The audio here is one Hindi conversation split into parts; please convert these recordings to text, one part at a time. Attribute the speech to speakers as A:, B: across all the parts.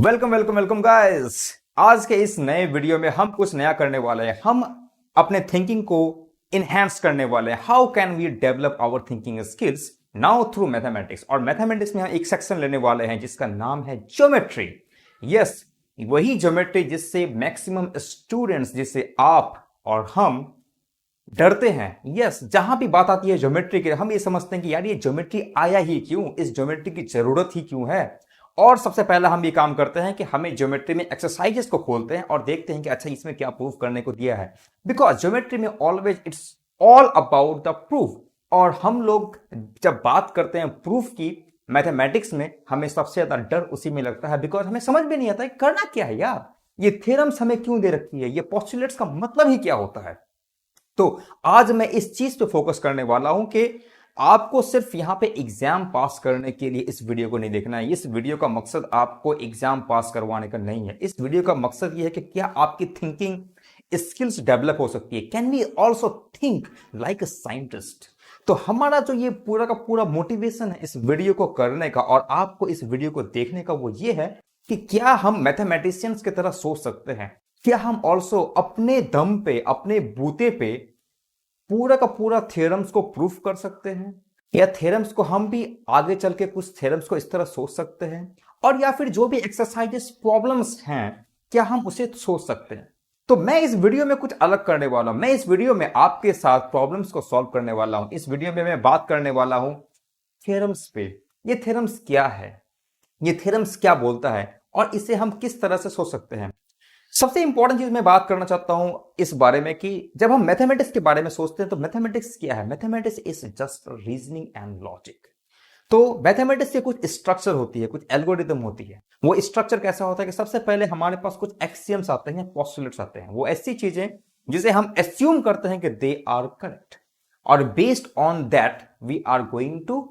A: Welcome welcome welcome guys. आज के इस नए वीडियो में हम कुछ नया करने वाले हैं। हम अपने थिंकिंग को इनहेंस करने वाले हैं। How can we develop our thinking skills now through mathematics. और मैथमेटिक्स में हम एक सेक्शन लेने वाले हैं जिसका नाम है ज्योमेट्री। यस, वही ज्योमेट्री जिससे मैक्सिमम स्टूडेंट्स, जिससे आप और हम डरते हैं। यस, जहां भी बात आती है ज्योमेट्री की, हम ये समझते हैं कि यार ये ज्योमेट्री आया ही क्यों, इस ज्योमेट्री की जरूरत ही क्यों है। और सबसे पहला हम ये काम करते हैं कि हमें ज्योमेट्री में एक्सरसाइजेस को खोलते हैं और देखते हैं कि अच्छा इसमें क्या प्रूफ करने को दिया है। बिकॉज ज्योमेट्री में always it's all about the proof. और हम लोग जब बात करते हैं प्रूफ की मैथमेटिक्स में, हमें सबसे ज्यादा डर उसी में लगता है। बिकॉज हमें समझ में नहीं आता है करना क्या है यार, ये थ्योरम्स हमें क्यों दे रखी है, ये पोस्टुलेट्स का मतलब ही क्या होता है। तो आज मैं इस चीज पे फोकस करने वाला हूं कि आपको सिर्फ यहां पे एग्जाम पास करने के लिए इस वीडियो को नहीं देखना है। इस वीडियो का मकसद आपको एग्जाम पास करवाने का नहीं है। इस वीडियो का मकसद यह है कि क्या आपकी थिंकिंग स्किल्स डेवलप हो सकती है। Can we also think like a scientist. तो हमारा जो ये पूरा का पूरा मोटिवेशन है इस वीडियो को करने का और आपको इस वीडियो को देखने का, वो ये है कि क्या हम मैथमेटिशियंस की तरह सोच सकते हैं। क्या हम ऑल्सो अपने दम पे, अपने बूते पे पूरा का पूरा थ्योरम्स को प्रूफ कर सकते हैं, या थ्योरम्स को हम भी आगे चल के कुछ थ्योरम्स को इस तरह सोच सकते हैं, और या फिर जो भी एक्सरसाइजेस प्रॉब्लम्स हैं क्या हम उसे सोच सकते हैं। तो मैं इस वीडियो में कुछ अलग करने वाला हूं। मैं इस वीडियो में आपके साथ प्रॉब्लम्स को सॉल्व करने वाला हूं। इस वीडियो में मैं बात करने वाला हूं थ्योरम्स पे। ये थ्योरम्स क्या है, ये थ्योरम्स क्या बोलता है और इसे हम किस तरह से सोच सकते हैं। सबसे इंपॉर्टेंट चीज मैं बात करना चाहता हूं इस बारे में कि जब हम मैथमेटिक्स के बारे में सोचते हैं तो मैथमेटिक्स क्या है। Mathematics is just reasoning and logic. तो मैथमेटिक्स से कुछ स्ट्रक्चर होती है, कुछ एल्गोरिदम होती है। वो स्ट्रक्चर कैसा होता है कि सबसे पहले हमारे पास कुछ एक्सियम्स आते हैं, पोस्टुलेट्स आते हैं। वो ऐसी चीजें जिसे हम एस्यूम करते हैं कि दे आर करेक्ट, और based on that we are going to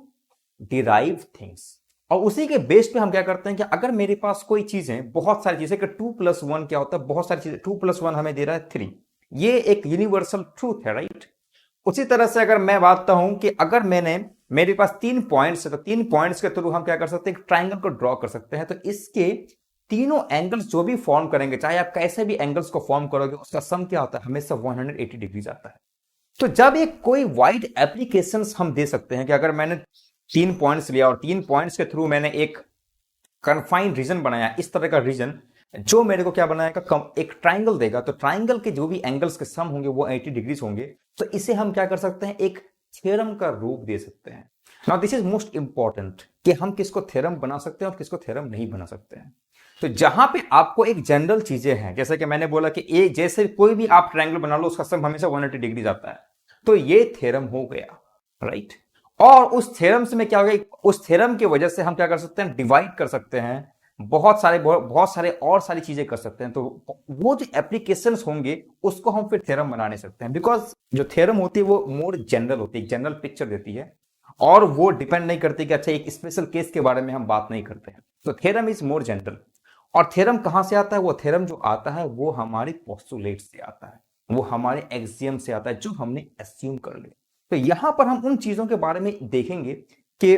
A: derive things. और उसी के बेस पे हम क्या करते हैं कि अगर मेरे पास कोई चीजें, बहुत सारी चीजें कि 2+1 क्या होता है, बहुत सारी चीजें, 2+1 हमें दे रहा है 3, ये एक यूनिवर्सल ट्रूथ है, राइट। उसी तरह से अगर मैं बात हूं कि अगर मेरे पास 3 पॉइंट्स है तो 3 पॉइंट्स के थ्रू हम क्या कर सकते हैं, एक ट्राइंगल को ड्रॉ कर सकते हैं। तो इसके तीनों एंगल्स जो भी फॉर्म करेंगे, चाहे आप कैसे भी एंगल्स को फॉर्म करोगे, उसका सम क्या होता है, हमेशा 180 डिग्री आता है। तो जब एक कोई वाइड एप्लीकेशन हम दे सकते हैं कि अगर मैंने 3 पॉइंट्स लिया और 3 पॉइंट्स के थ्रू मैंने एक कन्फाइंड रीजन बनाया, इस तरह का रीजन जो मेरे को क्या बनाएगा, एक ट्राइंगल देगा। तो ट्राइंगल के जो भी एंगल्स के सम होंगे वो 80 डिग्रीज होंगे। तो इसे हम क्या कर सकते हैं, एक थ्योरम का रूप दे सकते हैं। Now this is most important कि हम किसको थ्योरम बना सकते हैं और किसको थ्योरम नहीं बना सकते हैं। तो जहां पे आपको एक जनरल चीजें हैं, जैसे कि मैंने बोला कि ए जैसे कोई भी आप ट्राइंगल बना लो उसका सम हमेशा 180 डिग्रीज आता है, तो ये थ्योरम हो गया, राइट। और उस थ्योरम से में क्या हो गया, उस थ्योरम की वजह से हम क्या कर सकते हैं, डिवाइड कर सकते हैं, बहुत सारे और सारी चीजें कर सकते हैं। तो वो जो एप्लीकेशंस होंगे उसको हम फिर थ्योरम बना नहीं सकते हैं। बिकॉज जो थ्योरम होती है वो मोर जनरल होती है, जनरल पिक्चर देती है, और वो डिपेंड नहीं करती कि अच्छा एक स्पेशल केस के बारे में हम बात नहीं करते हैं। तो थ्योरम इज मोर जनरल। और थ्योरम कहां से आता है, वो थ्योरम जो आता है वो हमारी पोस्टुलेट से आता है, वो हमारे एक्सियम से आता है जो हमने एस्यूम कर लिया। तो यहां पर हम उन चीजों के बारे में देखेंगे कि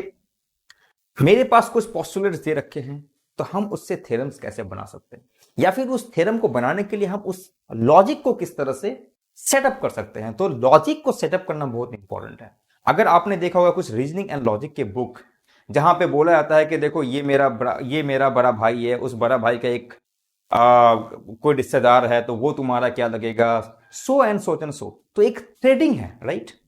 A: मेरे पास कुछ पोस्टुलेट्स दे रखे हैं, तो हम उससे थ्योरम्स कैसे बना सकते हैं, या फिर उस थ्योरम को बनाने के लिए हम उस लॉजिक को किस तरह से सेटअप कर सकते हैं। तो लॉजिक को सेटअप करना बहुत इंपॉर्टेंट है। अगर आपने देखा होगा कुछ रीजनिंग एंड लॉजिक के बुक, जहां पे बोला जाता है कि देखो ये मेरा बड़ा भाई है, उस बड़ा भाई का एक कोई रिश्तेदार है, तो वो तुम्हारा क्या लगेगा, सो एंड सो। तो एक थ्रेडिंग है, राइट।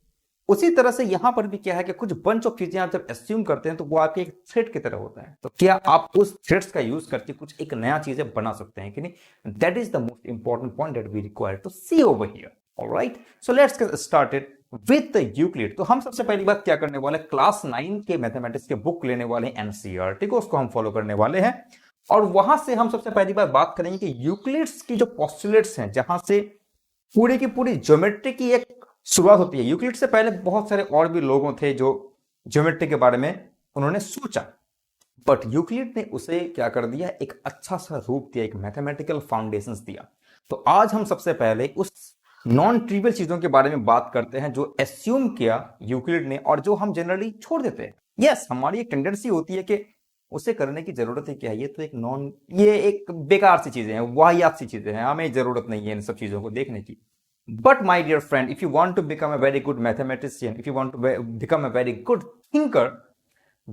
A: उसी तरह से यहां पर भी क्या है कि कुछ बंच ऑफ चीजें आप जब एस्यूम करते हैं तो वो आपके एक थ्रेड की तरह होता है। तो क्या आप उस थ्रेड्स का यूज करके कुछ एक नया चीजें बना सकते हैं कि नहीं। That is the most important point that we require to see over here. Alright, so let's get started with the Euclid. तो हम सबसे पहली बात क्या करने वाले, क्लास 9 के मैथमेटिक्स के बुक लेने वाले हैं, एनसीईआरटी को, उसको हम फॉलो करने वाले हैं। और वहां से हम सबसे पहली बात करेंगे कि यूक्लिड्स की जो पोस्टुलेट्स हैं, जहां से पूरी की पूरी ज्योमेट्री की एक शुरुआत होती है। यूक्लिड से पहले बहुत सारे और भी लोगों थे जो ज्योमेट्री के बारे में उन्होंने सोचा, बट यूक्लिड ने उसे क्या कर दिया, एक अच्छा सा रूप दिया, एक मैथमेटिकल फाउंडेशंस दिया। तो आज हम सबसे पहले उस नॉन ट्रिवियल चीजों के बारे में बात करते हैं जो एस्यूम किया यूक्लिड ने और जो हम जनरली छोड़ देते हैं। यस, हमारी एक टेंडेंसी होती है कि उसे करने की जरूरत है क्या? ये एक बेकार सी चीजें हैं, वाहियात सी चीजें हैं, हमें जरूरत नहीं है इन सब चीजों को देखने की। But my dear friend, if you want to become a very good mathematician, if you want to become a very good thinker,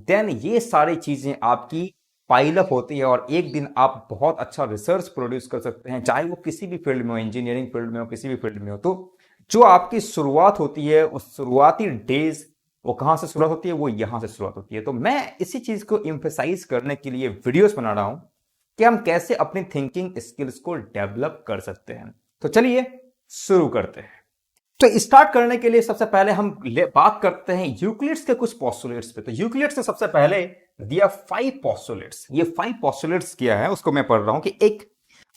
A: then ये सारी चीजें आपकी पाइलअप होती है और एक दिन आप बहुत अच्छा रिसर्च प्रोड्यूस कर सकते हैं, चाहे वो किसी भी फील्ड में हो, इंजीनियरिंग फील्ड में हो, किसी भी फील्ड में हो। तो जो आपकी शुरुआत होती है, उस शुरुआती डेज, वो कहां से शुरुआत होती है? वो यहां से शुरुआत होती है। तो मैं इसी चीज को इम्फेसाइज करने के लिए वीडियोस बना रहा हूं कि हम कैसे अपनी थिंकिंग स्किल्स को डेवलप कर सकते हैं। तो चलिए शुरू करते हैं। तो स्टार्ट करने के लिए सबसे पहले हम बात करते हैं यूक्लिड्स के कुछ पोस्टुलेट्स पे। तो यूक्लिड्स ने सबसे पहले दिया 5 पोस्टुलेट्स। ये 5 पोस्टुलेट्स क्या है उसको मैं पढ़ रहा हूं कि एक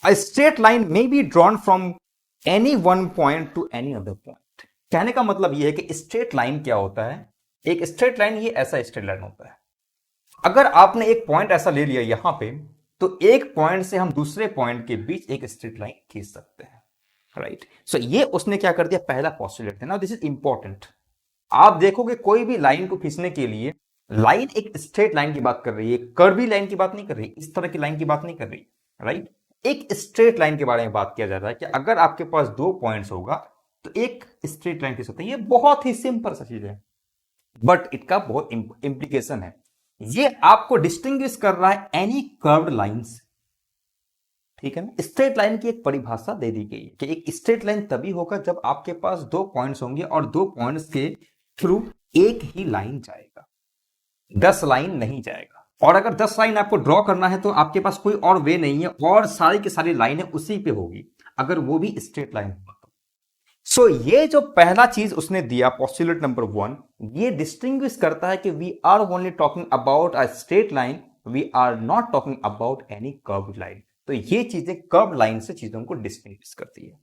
A: straight line may be drawn from any one point two any other point. कहने का मतलब यह है कि स्ट्रेट लाइन क्या होता है? एक स्ट्रेट लाइन ये ऐसा स्ट्रेट लाइन होता है। अगर आपने एक पॉइंट ऐसा ले लिया यहां पे, तो एक पॉइंट से हम दूसरे पॉइंट के बीच एक स्ट्रेट लाइन खींच सकते हैं, राइट? सो ये उसने क्या कर दिया, पहला पोस्टुलेट है ना। This is important. आप देखोगे कोई भी लाइन को खींचने के लिए, लाइन एक स्ट्रेट लाइन की बात कर रही है, कर्वी लाइन की बात नहीं कर रही, इस तरह की लाइन की बात नहीं कर रही, राइट? एक स्ट्रेट लाइन के बारे में बात किया जा रहा है कि अगर आपके पास 2 पॉइंट्स होगा तो एक स्ट्रेट लाइन खींच सकते हैं। ये बहुत ही सिंपल सा चीज है, बट इसका बहुत इंप्लीकेशन है। ये आपको डिस्टिंग्विश कर रहा है एनी कर्व्ड लाइंस, ठीक है ना। स्ट्रेट लाइन की एक परिभाषा दे दी गई है कि एक स्ट्रेट लाइन तभी होगा जब आपके पास 2 पॉइंट्स होंगे और 2 पॉइंट्स के थ्रू एक ही लाइन जाएगा, 10 लाइन नहीं जाएगा। और अगर 10 लाइन आपको ड्रॉ करना है तो आपके पास कोई और वे नहीं है, और सारी की सारी लाइनें उसी पे होगी, अगर वो भी स्ट्रेट लाइन होगा तो। सो ये जो पहला चीज उसने दिया, पोस्टुलेट नंबर 1, ये डिस्टिंग्विश करता है कि we are only talking about a straight line, we are not talking about any curved line. तो ये चीजें कर्व लाइन से चीजों को डिस्टिंग्विश करती है।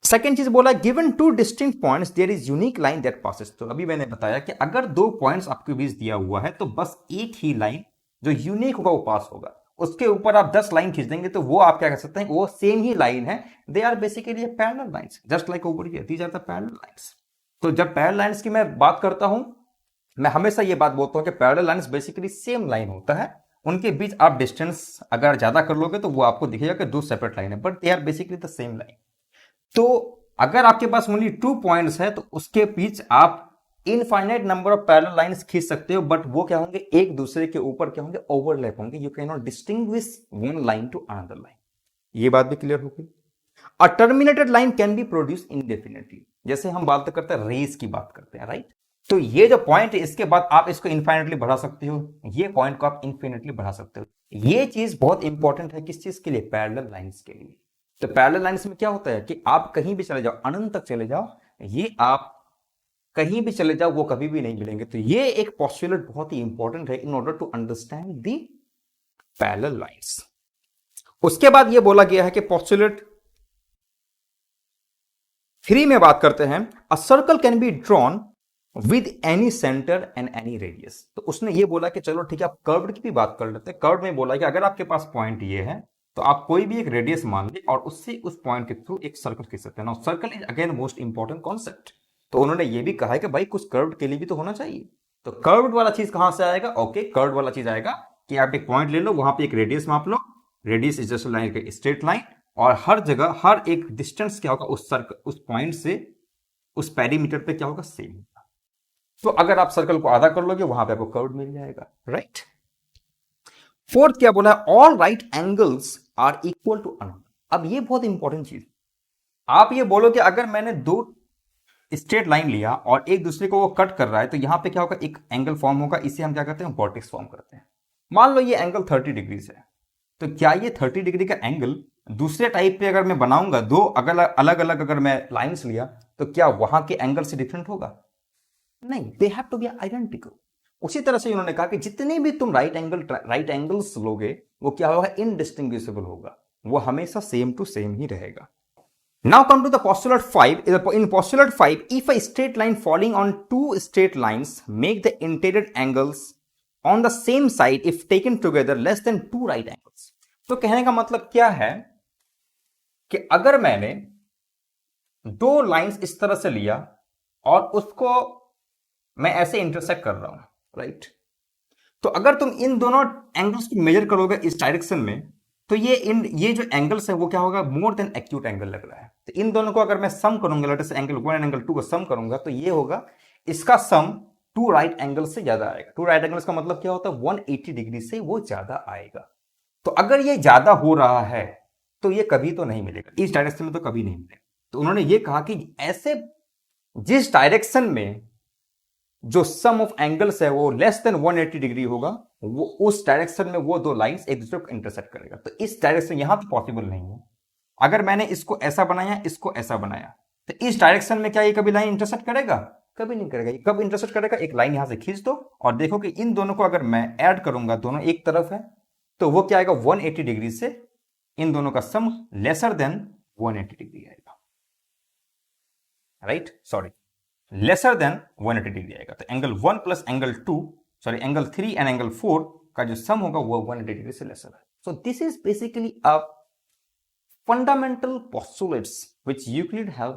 A: सेकेंड चीज बोला, given 2 distinct points there is unique line that passes. तो अभी मैंने बताया कि अगर 2 पॉइंट्स आपके बीच दिया हुआ है तो बस एक ही लाइन जो यूनिक होगा वो पास होगा। उसके ऊपर आप 10 लाइन खींच देंगे तो वो आप क्या कर सकते हैं, वो सेम ही लाइन है। They are basically parallel lines, just like over here, these are the parallel lines. तो जब पैरेलल लाइंस की मैं बात करता हूं, मैं हमेशा ये बात बोलता हूं कि parallel lines basically same line होता है, उनके बीच आप डिस्टेंस अगर ज्यादा कर लोगे तो वो आपको दिखेगा कि 2 सेपरेट लाइन है, but they are basically the same line. तो अगर आपके पास ओनली 2 पॉइंट्स है तो उसके बीच आप infinite number of parallel lines खींच सकते हो, बट वो क्या होंगे, एक दूसरे के ऊपर क्या होंगे, ओवरलैप होंगे। You can not distinguish one line to another line. ये बात भी क्लियर हो गई। A terminated line can be produce indefinitely, जैसे हम बात करते हैं रेस की बात करते हैं, राइट? तो ये जो पॉइंट है इसके बाद आप इसको इनफाइनेटली बढ़ा सकते हो, ये पॉइंट को आप इनफिनिटली बढ़ा सकते हो। ये चीज बहुत इंपॉर्टेंट है, किस चीज के लिए? पैरेलल लाइंस के लिए। तो पैरेलल लाइंस में क्या होता है कि आप कहीं भी चले जाओ, अनंत तक चले जाओ, ये आप कहीं भी चले जाओ वो कभी भी नहीं मिलेंगे। तो ये एक पोस्टुलेट बहुत ही इंपॉर्टेंट है in order to understand the parallel lines. उसके बाद ये बोला गया है कि पोस्टुलेट 3 में बात करते हैं, a circle can be drawn with any centre and any radius. तो उसने ये बोला कि चलो ठीक है, आप कर्व्ड की भी बात कर लेते हैं। कर्व्ड में बोला कि अगर आपके पास पॉइंट ये है तो आप कोई भी एक रेडियस मान ली और उससे उस पॉइंट के थ्रू एक सर्कल खींच सकते हैं। Now circle is again most important concept. तो उन्होंने ये भी कहा है कि भाई कुछ कर्व्ड के लिए भी तो होना चाहिए। तो कर्व्ड वाला चीज कहां से आएगा? ओके, कर्व्ड वाला चीज आएगा कि आप एक पॉइंट ले लो, वहां पे एक रेडियस माप लो, रेडियस इज जस्ट लाइन के स्ट्रेट लाइन, और हर जगह हर एक डिस्टेंस क्या होगा उस सर्कल, उस पॉइंट से उस पेरीमीटर पे क्या होगा, सेम होगा। तो अगर आप सर्कल को आधा कर लोगे वहां पे आपको कर्व मिल जाएगा, राइट? फोर्थ क्या बोला? All right angles are equal to another. अब ये बहुत इंपॉर्टेंट चीज, आप ये बोलो कि अगर मैंने 2 स्ट्रेट लाइन लिया और एक दूसरे को वो कट कर रहा है तो यहां पे क्या होगा, एक एंगल फॉर्म होगा। इसे हम क्या करते हैं, वर्टेक्स फॉर्म करते हैं। मान लो ये एंगल 30 डिग्री है, तो क्या ये 30 डिग्री का एंगल दूसरे टाइप पे अगर मैं बनाऊंगा, 2 अलग अलग अगर मैं लाइंस लिया, तो क्या वहां के एंगल से डिफरेंट होगा? नहीं, they have to be identical. उसी तरह से उन्होंने कहा कि जितने भी तुम राइट एंगल्स लोगे वो क्या होगा, इनडिस्टिंग्विशेबल होगा, वो हमेशा सेम टू सेम ही रहेगा। Now come to the postulate 5. In postulate 5, if a straight line falling on 2 straight lines make the interior angles on the same side if taken together less than 2 right angles. तो कहने का मतलब क्या है कि अगर मैंने 2 लाइंस इस तरह से लिया और उसको मैं ऐसे इंटरसेक्ट कर रहा हूं, राइट? तो अगर तुम इन दोनों एंगल्स को मेजर करोगे इस डायरेक्शन में, तो ये जो एंगल्स है वो क्या होगा, मोर देन एक्यूट एंगल लग रहा है। तो इन दोनों को अगर मैं सम करूंगा, let us angle 1 and angle 2 को सम करूंगा, तो ये होगा, इसका सम टू राइट एंगल से ज्यादा आएगा। टू राइट एंगल्स का मतलब क्या होता है, 180 डिग्री से वो ज्यादा आएगा। तो अगर ये ज्यादा हो रहा है तो ये कभी तो नहीं मिलेगा, इस डायरेक्शन में तो कभी नहीं मिलेगा। तो उन्होंने ये कहा कि ऐसे जिस डायरेक्शन में जो सम ऑफ एंगल्स है वो लेस देन 180 डिग्री होगा, वो उस डायरेक्शन में वो दो लाइंस एक दूसरे को इंटरसेक्ट करेगा। तो इस डायरेक्शन यहां तो पॉसिबल नहीं है। अगर मैंने इसको ऐसा बनाया, इसको ऐसा बनाया, तो इस डायरेक्शन में क्या ये कभी लाइन इंटरसेक्ट करेगा, कभी नहीं करेगा। ये कब इंटरसेक्ट करेगा, एक लाइन यहां से खींच दो और देखो कि इन दोनों को अगर मैं ऐड करूंगा, दोनों एक तरफ है, तो वो क्या आएगा, 180 डिग्री से इन दोनों का सम लेसर देन 180 डिग्री आएगा, right, sorry, lesser than 180 degree आएगा। तो angle 1 plus angle 2, sorry angle 3 and angle 4 का जो सम होगा वो 180 डिग्री से लेसर है। So this is basically a fundamental postulates which Euclid have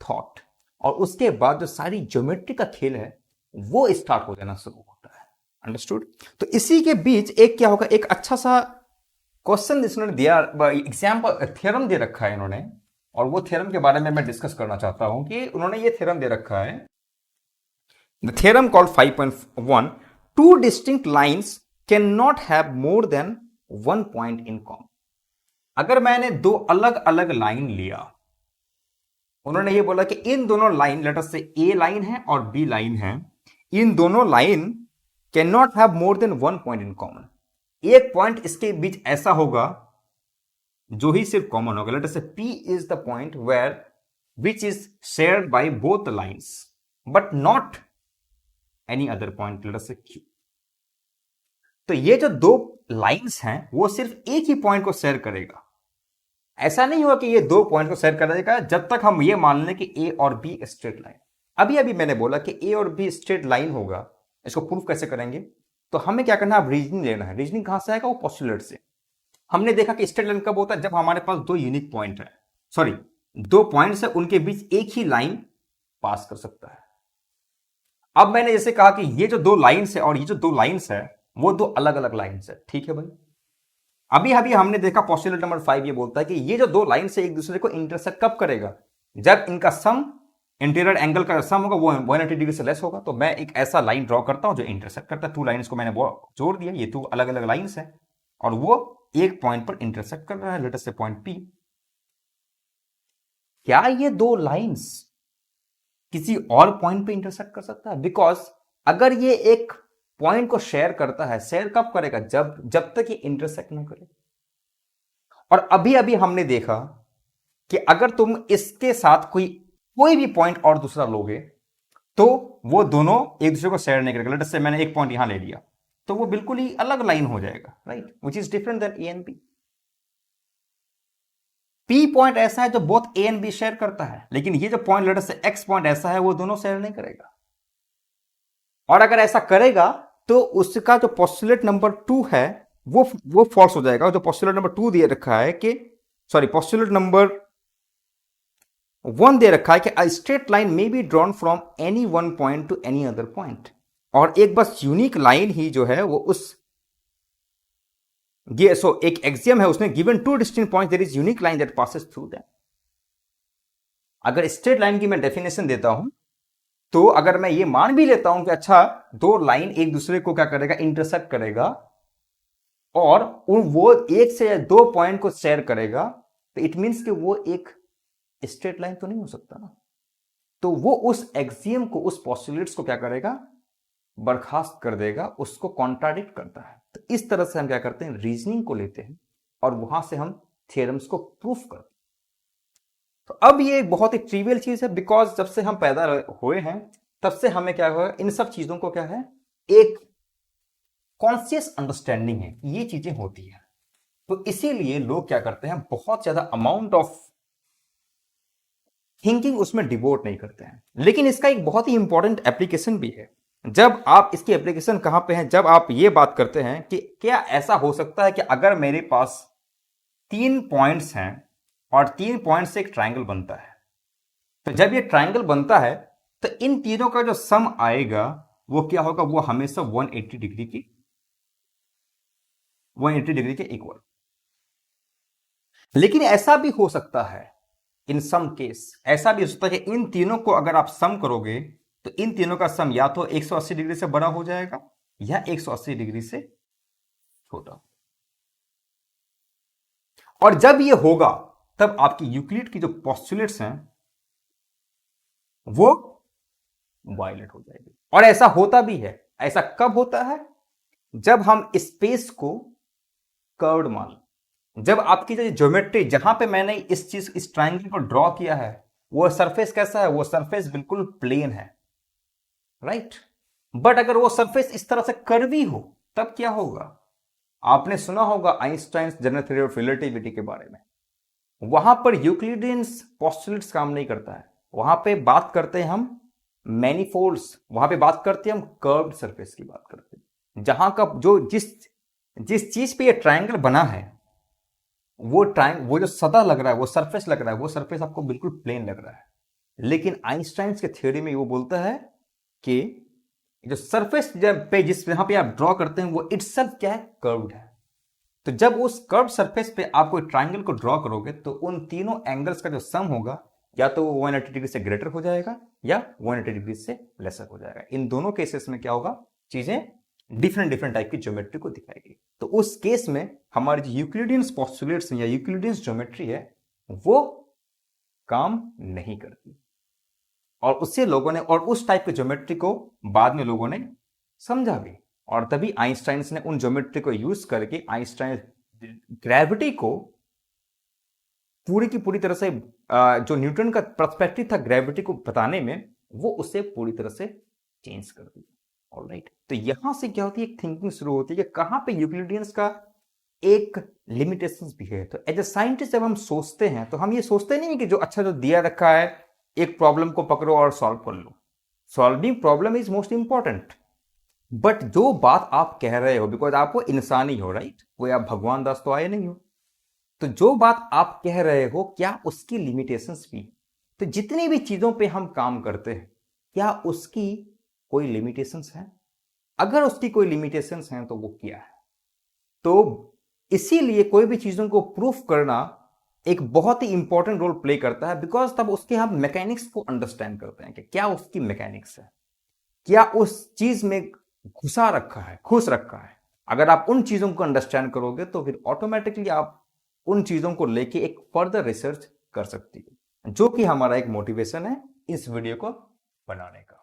A: thought, और उसके बाद जो सारी ज्योमेट्री का खेल है वो स्टार्ट हो जाना शुरू होता है। अंडरस्टूड। तो इसी के बीच एक क्या होगा, एक अच्छा सा क्वेश्चन इन्होंने दिया, एग्जाम्पल थ्योरम दे रखा है इन्होंने, और वो थ्योरम के बारे में मैं डिस्कस करना चाहता हूं कि उन्होंने ये थ्योरम दे रखा है, the theorem called 5.1, two distinct lines can not have more than one point in common. अगर मैंने दो अलग अलग लाइन लिया, उन्होंने ये बोला कि इन दोनों लाइन, लेट अस से ए लाइन है और बी लाइन है, इन दोनों line can not have more than one point in common. एक पॉइंट इसके बीच ऐसा होगा जो ही सिर्फ कॉमन होगा। Late us say P is the point where which is shared by both lines but not any other point, let us say Q। तो ये जो दो लाइंस हैं वो सिर्फ एक ही पॉइंट को शेयर करेगा। ऐसा नहीं हुआ कि ये दो पॉइंट को शेयर करेगा जब तक हम ये मान लें कि A और B स्ट्रेट लाइन। अभी अभी मैंने बोला कि A और B स्ट्रेट लाइन होगा, इसको प्रूफ कैसे करेंगे? तो हमें क्या करना है, अब रीजनिंग लेना है। रीजनिंग कहां से आएगा, वो पोस्टुलेट से। हमने देखा कि स्ट्रेट लाइन कब होता है, जब हमारे पास दो यूनिक पॉइंट है, सॉरी दो पॉइंट्स है, उनके बीच एक ही लाइन पास कर सकता है। अब मैंने जैसे कहा कि ये जो दो लाइंस है और ये जो दो लाइंस है वो दो अलग अलग लाइंस है, ठीक है भाई। अभी अभी हमने देखा पोस्टुलेट नंबर 5 ये बोलता है कि ये जो दो लाइन से एक दूसरे को इंटरसेक्ट कब करेगा, जब इनका सम, इंटीरियर एंगल का सम होगा वो 180 डिग्री से लेस होगा। तो मैं एक ऐसा लाइन ड्रॉ करता हूं जो इंटरसेक्ट करता है। टू लाइंस को मैंने जोड़ दिया, ये दो अलग अलग लाइंस है और वो एक पॉइंट पर इंटरसेक्ट कर रहा है, लेट अस से पॉइंट P। क्या ये दो लाइंस किसी और पॉइंट पे इंटरसेक्ट कर सकता है? बिकॉज अगर ये एक पॉइंट को शेयर करता है, शेयर कब करेगा, जब तक ये इंटरसेक्ट ना करे। और अभी अभी हमने देखा कि अगर तुम इसके साथ कोई भी पॉइंट और दूसरा लोगे तो वो दोनों एक दूसरे को शेयर नहीं करेगा। लेट अस से मैंने एक पॉइंट यहां ले लिया तो वो बिल्कुल ही अलग लाइन हो जाएगा, right, which is different than A and B. P point ऐसा है जो both A and B share करता है, लेकिन ये जो पॉइंट लेटर से एक्स पॉइंट ऐसा है वो दोनों शेयर नहीं करेगा। और अगर ऐसा करेगा तो उसका जो पोस्टुलेट नंबर 2 है वो फॉल्स हो जाएगा। जो पोस्टुलेट नंबर 2 दिया रखा है कि, सॉरी पोस्टुलेट नंबर 1 दे रखा है कि अ straight line may be drawn from any one point two any other point. और एक बस यूनिक लाइन ही जो है वो एक एक्सियम है, उसने given two distinct point, there is unique line that passes through that. अगर स्ट्रेट लाइन की मैं डेफिनेशन देता हूं तो अगर मैं ये मान भी लेता हूं कि अच्छा दो लाइन एक दूसरे को क्या करेगा, इंटरसेक्ट करेगा, और वो एक से दो पॉइंट को शेयर करेगा, तो इट मींस कि वो एक स्ट्रेट लाइन तो नहीं हो सकता ना। तो वो उस एक्सियम को, उस पोस्टुलेट्स को क्या करेगा, बर्खास्त कर देगा, उसको कॉन्ट्राडिक्ट करता है। तो इस तरह से हम क्या करते हैं, रीजनिंग को लेते हैं और वहां से हम थ्योरम्स को प्रूफ करते हैं। तो अब ये एक बहुत ही ट्रिवियल चीज है, बिकॉज जब से हम पैदा हुए हैं तब से हमें क्या हुआ, इन सब चीजों को क्या है, एक कॉन्शियस अंडरस्टैंडिंग है, ये चीजें होती है। तो इसीलिए लोग क्या करते हैं, बहुत ज्यादा अमाउंट ऑफ थिंकिंग उसमें डिवोट नहीं करते हैं। लेकिन इसका एक बहुत ही इंपॉर्टेंट एप्लीकेशन भी है। जब आप इसकी एप्लीकेशन कहां पे है, जब आप ये बात करते हैं कि क्या ऐसा हो सकता है कि अगर मेरे पास 3 पॉइंट्स हैं और 3 पॉइंट से एक ट्राइंगल बनता है, तो जब ये ट्राइंगल बनता है तो इन तीनों का जो सम आएगा वो क्या होगा, वो हमेशा 180 डिग्री की 180 डिग्री के इक्वल। लेकिन ऐसा भी हो सकता है, इन सम केस ऐसा भी हो सकता है कि इन तीनों को अगर आप सम करोगे तो इन तीनों का सम या तो 180 डिग्री से बड़ा हो जाएगा या 180 डिग्री से छोटा। और जब ये होगा तब आपकी यूक्लिड की जो पोस्टुलेट्स हैं वो वायलेट हो जाएगी। और ऐसा होता भी है। ऐसा कब होता है? जब हम स्पेस को कर्व्ड मान, जब आपकी जो ज्योमेट्री, जहां पे मैंने इस ट्रायंगल को ड्रॉ किया है, वो सरफेस कैसा है? वो सरफेस बिल्कुल प्लेन है, राइट। बट अगर वो सरफेस इस तरह से कर्वी हो तब क्या होगा? आपने सुना होगा Einstein general theory of relativity के बारे में। वहां पर यूक्लिडियंस पोस्टुलेट्स काम नहीं करता है। वहां पे बात करते हैं हम मैनीफोल्ड्स, वहां पे बात करते हैं हम कर्व्ड सरफेस की बात करते हैं, जहां का जो जिस चीज पे ये ट्रायंगल बना है वो जो सतह लग रहा है, वो सरफेस लग रहा है, वो सरफेस आपको बिल्कुल प्लेन लग रहा है। लेकिन आइंस्टाइन के थ्योरी में वो बोलता है कि जो सरफेस पे जिस यहां पे आप ड्रॉ करते हैं वो इटसेल्फ क्या है? कर्व्ड है। तो जब उस कर्व सरफेस पे आप कोई ट्रायंगल को ड्रॉ करोगे तो उन तीनों एंगल्स का जो सम होगा या तो वो 180 डिग्री से ग्रेटर हो जाएगा या 180 डिग्री से लेसर हो जाएगा। इन दोनों केसेस में क्या होगा? चीजें डिफरेंट टाइप की ज्योमेट्री को दिखाएगी। तो उस केस में हमारी जो यूक्लिडियंस पोस्टुलेट्स या यूक्लिडियंस ज्योमेट्री है वो काम नहीं करती। और उससे लोगों ने, और उस टाइप की ज्योमेट्री को बाद में लोगों ने समझा भी। और तभी आइंस्टाइन ने उन ज्योमेट्री को यूज करके आइंस्टाइन ग्रेविटी को पूरी की पूरी तरह से जो न्यूटन का पर्सपेक्टिव था ग्रेविटी को बताने में, वो उसे पूरी तरह से चेंज कर दिया। ऑलराइट, तो यहां से क्या होती है? एक थिंकिंग शुरू होती है कि कहां पे यूक्लिडियंस का एक लिमिटेशंस भी है। तो एज ए साइंटिस्ट जब हम सोचते हैं तो हम ये सोचते नहीं कि जो अच्छा जो दिया रखा है एक प्रॉब्लम को पकड़ो और सॉल्व कर लो। Solving problem is most important. But जो बात आप कह रहे हो, बिकॉज आप वो इंसान ही हो, राइट, कोई आप भगवान दास तो आए नहीं हो, तो जो बात आप कह रहे हो क्या उसकी लिमिटेशंस भी? तो जितनी भी चीजों पे हम काम करते हैं क्या उसकी कोई लिमिटेशंस है? अगर उसकी कोई लिमिटेशंस हैं तो वो क्या है? तो इसीलिए कोई भी चीजों को प्रूफ करना एक बहुत ही इंपॉर्टेंट रोल प्ले करता है, बिकॉज तब उसके हम मैकेनिक्स को अंडरस्टैंड करते हैं कि क्या उसकी मैकेनिक्स है, क्या उस चीज में घुसा रखा है, खुश रखा है। अगर आप उन चीजों को अंडरस्टैंड करोगे तो फिर ऑटोमेटिकली आप उन चीजों को लेके एक फर्दर रिसर्च कर सकती है, जो कि हमारा एक मोटिवेशन है इस वीडियो को बनाने का।